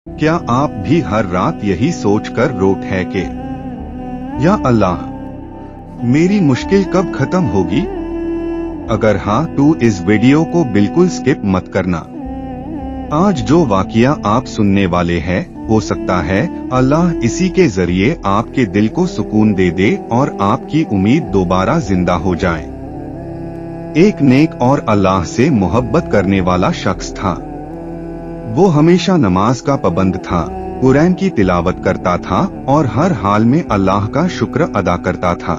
क्या आप भी हर रात यही सोचकर रोते हैं कि या अल्लाह, मेरी मुश्किल कब खत्म होगी? अगर हाँ तो इस वीडियो को बिल्कुल स्किप मत करना। आज जो वाकया आप सुनने वाले हैं, हो सकता है अल्लाह इसी के जरिए आपके दिल को सुकून दे दे और आपकी उम्मीद दोबारा जिंदा हो जाए। एक नेक और अल्लाह से मोहब्बत करने वाला शख्स था। वो हमेशा नमाज का पाबंद था, कुरान की तिलावत करता था और हर हाल में अल्लाह का शुक्र अदा करता था।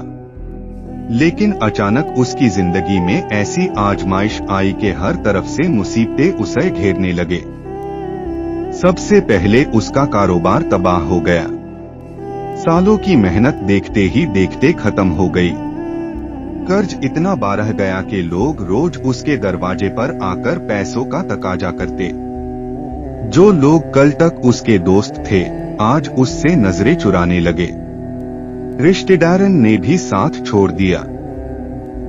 लेकिन अचानक उसकी जिंदगी में ऐसी आजमाइश आई कि हर तरफ से मुसीबतें उसे घेरने लगे। सबसे पहले उसका कारोबार तबाह हो गया। सालों की मेहनत देखते ही देखते खत्म हो गई। कर्ज इतना बढ़ गया कि लोग रोज उसके दरवाजे पर आकर पैसों का तकाजा करते। जो लोग कल तक उसके दोस्त थे, आज उससे नजरें चुराने लगे। रिश्तेदारों ने भी साथ छोड़ दिया।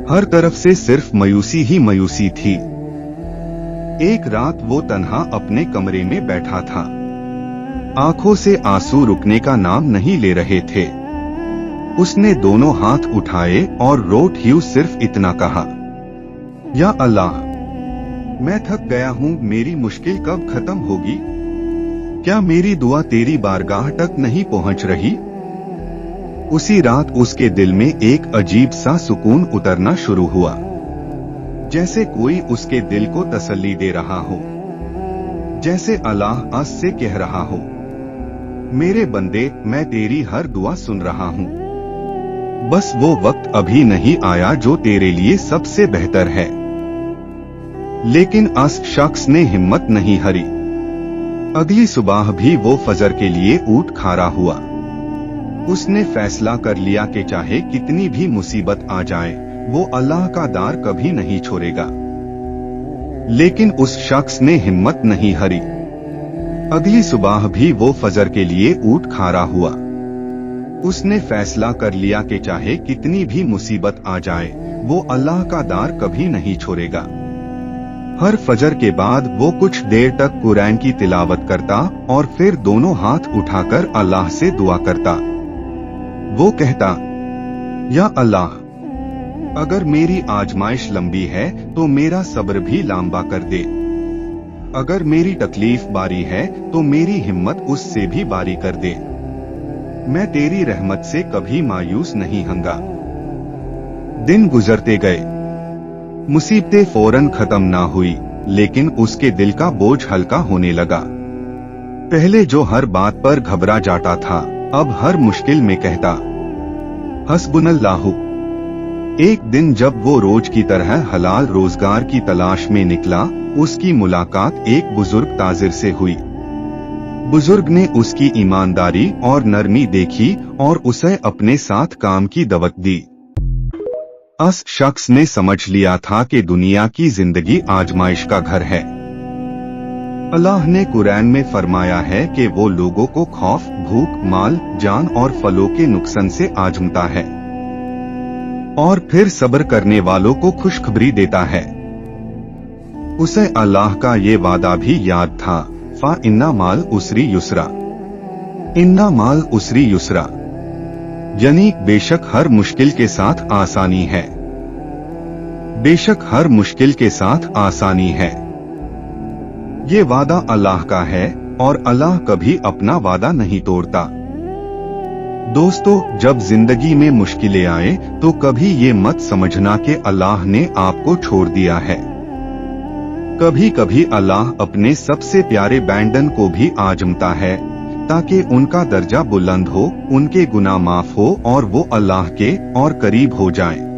हर तरफ से सिर्फ मायूसी ही मायूसी थी। एक रात वो तन्हा अपने कमरे में बैठा था। आंखों से आंसू रुकने का नाम नहीं ले रहे थे। उसने दोनों हाथ उठाए और रोते हुए सिर्फ इतना कहा, या अल्लाह, मैं थक गया हूँ, मेरी मुश्किल कब खत्म होगी? क्या मेरी दुआ तेरी बारगाह तक नहीं पहुँच रही? उसी रात उसके दिल में एक अजीब सा सुकून उतरना शुरू हुआ, जैसे कोई उसके दिल को तसल्ली दे रहा हो, जैसे अल्लाह आस से कह रहा हो, मेरे बंदे, मैं तेरी हर दुआ सुन रहा हूँ। बस वो वक्त अभी नहीं आया जो तेरे लिए सबसे बेहतर है। लेकिन उस शख्स ने हिम्मत नहीं हारी। अगली सुबह भी वो फजर के लिए उठ खड़ा हुआ। उसने फैसला कर लिया कि चाहे कितनी भी मुसीबत आ जाए, वो अल्लाह का दार कभी नहीं छोड़ेगा। लेकिन उस शख्स ने हिम्मत नहीं हारी। अगली सुबह भी वो फजर के लिए उठ खड़ा हुआ। उसने फैसला कर लिया कि चाहे कितनी भी मुसीबत आ जाए, वो अल्लाह का दार कभी नहीं छोड़ेगा। हर फजर के बाद वो कुछ देर तक कुरान की तिलावत करता और फिर दोनों हाथ उठाकर अल्लाह से दुआ करता। वो कहता, या अल्लाह, अगर मेरी आजमाइश लंबी है तो मेरा सब्र भी लंबा कर दे। अगर मेरी तकलीफ बारी है तो मेरी हिम्मत उससे भी बारी कर दे। मैं तेरी रहमत से कभी मायूस नहीं होऊंगा। दिन गुजरते गए। मुसीबतें फौरन खत्म ना हुई, लेकिन उसके दिल का बोझ हल्का होने लगा। पहले जो हर बात पर घबरा जाता था, अब हर मुश्किल में कहता, हस्बुनल्लाहु। एक दिन जब वो रोज की तरह हलाल रोजगार की तलाश में निकला, उसकी मुलाकात एक बुजुर्ग ताजिर से हुई। बुजुर्ग ने उसकी ईमानदारी और नरमी देखी और उसे अपने साथ काम की दावत दी। उस शख्स ने समझ लिया था कि दुनिया की जिंदगी आजमाइश का घर है। अल्लाह ने कुरान में फरमाया है कि वो लोगों को खौफ, भूख, माल, जान और फलों के नुकसान से आजमता है और फिर सब्र करने वालों को खुशखबरी देता है। उसे अल्लाह का ये वादा भी याद था, फा इन्ना माल उसरी युसरा, इन्ना माल उसरी युसरा, यानी बेशक हर मुश्किल के साथ आसानी है। बेशक हर मुश्किल के साथ आसानी है। ये वादा अल्लाह का है और अल्लाह कभी अपना वादा नहीं तोड़ता। दोस्तों, जब जिंदगी में मुश्किलें आए तो कभी ये मत समझना कि अल्लाह ने आपको छोड़ दिया है। कभी कभी अल्लाह अपने सबसे प्यारे बैंडन को भी आजमता है, ताकि उनका दर्जा बुलंद हो, उनके गुनाह माफ हो और वो अल्लाह के और करीब हो जाएं।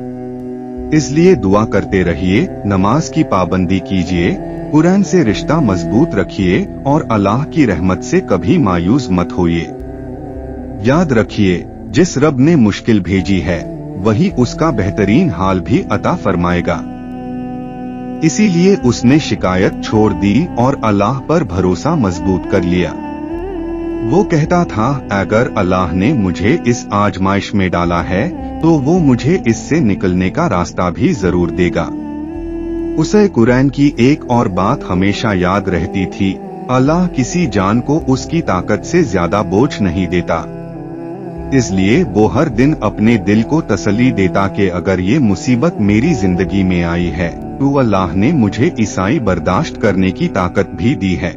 इसलिए दुआ करते रहिए, नमाज की पाबंदी कीजिए, कुरान से रिश्ता मजबूत रखिए और अल्लाह की रहमत से कभी मायूस मत होइए। याद रखिए, जिस रब ने मुश्किल भेजी है, वही उसका बेहतरीन हाल भी अता फरमाएगा। इसीलिए उसने शिकायत छोड़ दी और अल्लाह पर भरोसा मजबूत कर लिया। वो कहता था, अगर अल्लाह ने मुझे इस आजमाइश में डाला है तो वो मुझे इससे निकलने का रास्ता भी जरूर देगा। उसे कुरान की एक और बात हमेशा याद रहती थी, अल्लाह किसी जान को उसकी ताकत से ज्यादा बोझ नहीं देता, इसलिए वो हर दिन अपने दिल को तसल्ली देता कि अगर ये मुसीबत मेरी जिंदगी में आई है तो अल्लाह ने मुझे ईसाई बर्दाश्त करने की ताकत भी दी है।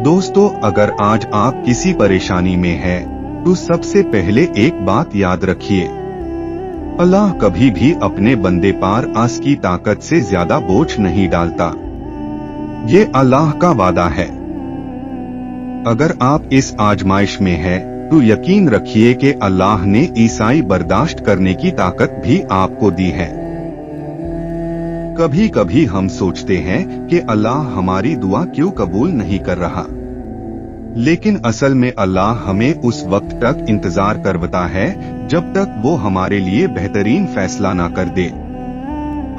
दोस्तों, अगर आज आप किसी परेशानी में है तो सबसे पहले एक बात याद रखिए, अल्लाह कभी भी अपने बंदे पार आस की ताकत से ज्यादा बोझ नहीं डालता। ये अल्लाह का वादा है। अगर आप इस आजमाइश में है तो यकीन रखिए कि अल्लाह ने ईसाई बर्दाश्त करने की ताकत भी आपको दी है। कभी कभी हम सोचते हैं कि अल्लाह हमारी दुआ क्यों कबूल नहीं कर रहा, लेकिन असल में अल्लाह हमें उस वक्त तक इंतजार करवाता है जब तक वो हमारे लिए बेहतरीन फैसला ना कर दे।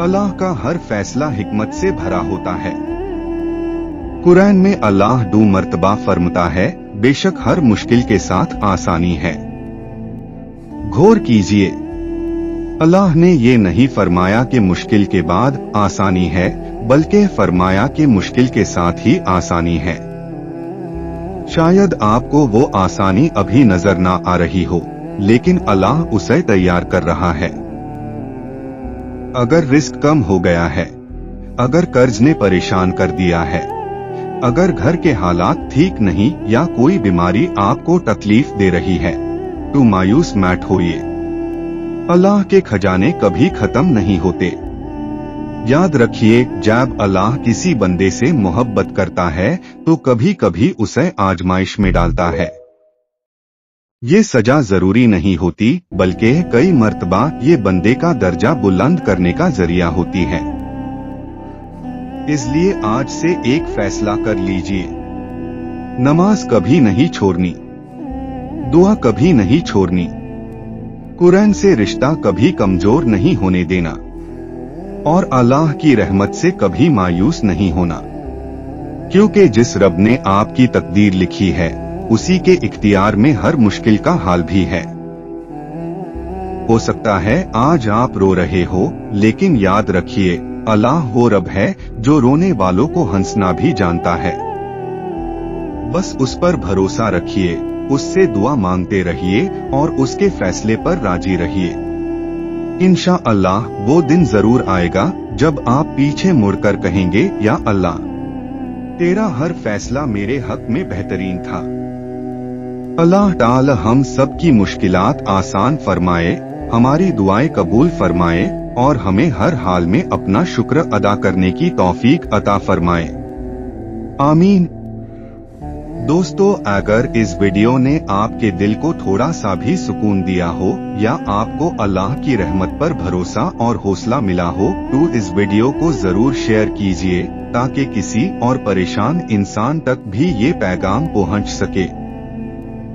अल्लाह का हर फैसला हिकमत से भरा होता है। कुरान में अल्लाह 2 मर्तबा फरमाता है, बेशक हर मुश्किल के साथ आसानी है। गौर कीजिए, अल्लाह ने ये नहीं फरमाया कि मुश्किल के बाद आसानी है, बल्कि फरमाया कि मुश्किल के साथ ही आसानी है। शायद आपको वो आसानी अभी नजर ना आ रही हो, लेकिन अल्लाह उसे तैयार कर रहा है। अगर रिस्क कम हो गया है, अगर कर्ज ने परेशान कर दिया है, अगर घर के हालात ठीक नहीं या कोई बीमारी आपको तकलीफ दे रही है तो मायूस मत होइए। अल्लाह के खजाने कभी खत्म नहीं होते। याद रखिए, जब अल्लाह किसी बंदे से मोहब्बत करता है तो कभी कभी उसे आजमाइश में डालता है। ये सजा जरूरी नहीं होती, बल्कि कई मर्तबा ये बंदे का दर्जा बुलंद करने का जरिया होती है। इसलिए आज से एक फैसला कर लीजिए, नमाज कभी नहीं छोड़नी, दुआ कभी नहीं छोड़नी, कुरान से रिश्ता कभी कमजोर नहीं होने देना और अल्लाह की रहमत से कभी मायूस नहीं होना, क्योंकि जिस रब ने आपकी तकदीर लिखी है उसी के इख्तियार में हर मुश्किल का हाल भी है। हो सकता है आज आप रो रहे हो, लेकिन याद रखिए, अल्लाह वो रब है जो रोने वालों को हंसना भी जानता है। बस उस पर भरोसा रखिए, उससे दुआ मांगते रहिए और उसके फैसले पर राजी रहिए। इंशाअल्लाह वो दिन जरूर आएगा जब आप पीछे मुड़कर कहेंगे, या अल्लाह तेरा हर फैसला मेरे हक में बेहतरीन था। अल्लाह ताला हम सब की मुश्किलात आसान फरमाए, हमारी दुआएं कबूल फरमाए और हमें हर हाल में अपना शुक्र अदा करने की तौफीक अता फरमाए। आमीन। दोस्तों, अगर इस वीडियो ने आपके दिल को थोड़ा सा भी सुकून दिया हो या आपको अल्लाह की रहमत पर भरोसा और हौसला मिला हो तो इस वीडियो को जरूर शेयर कीजिए ताकि किसी और परेशान इंसान तक भी ये पैगाम पहुंच सके।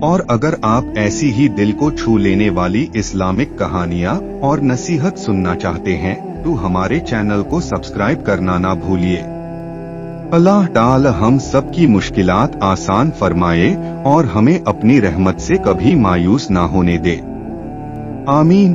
और अगर आप ऐसी ही दिल को छू लेने वाली इस्लामिक कहानियाँ और नसीहत सुनना चाहते हैं तो हमारे चैनल को सब्सक्राइब करना ना भूलिए। अल्लाह ताला हम सब की मुश्किलात आसान फरमाए और हमें अपनी रहमत से कभी मायूस ना होने दे। आमीन।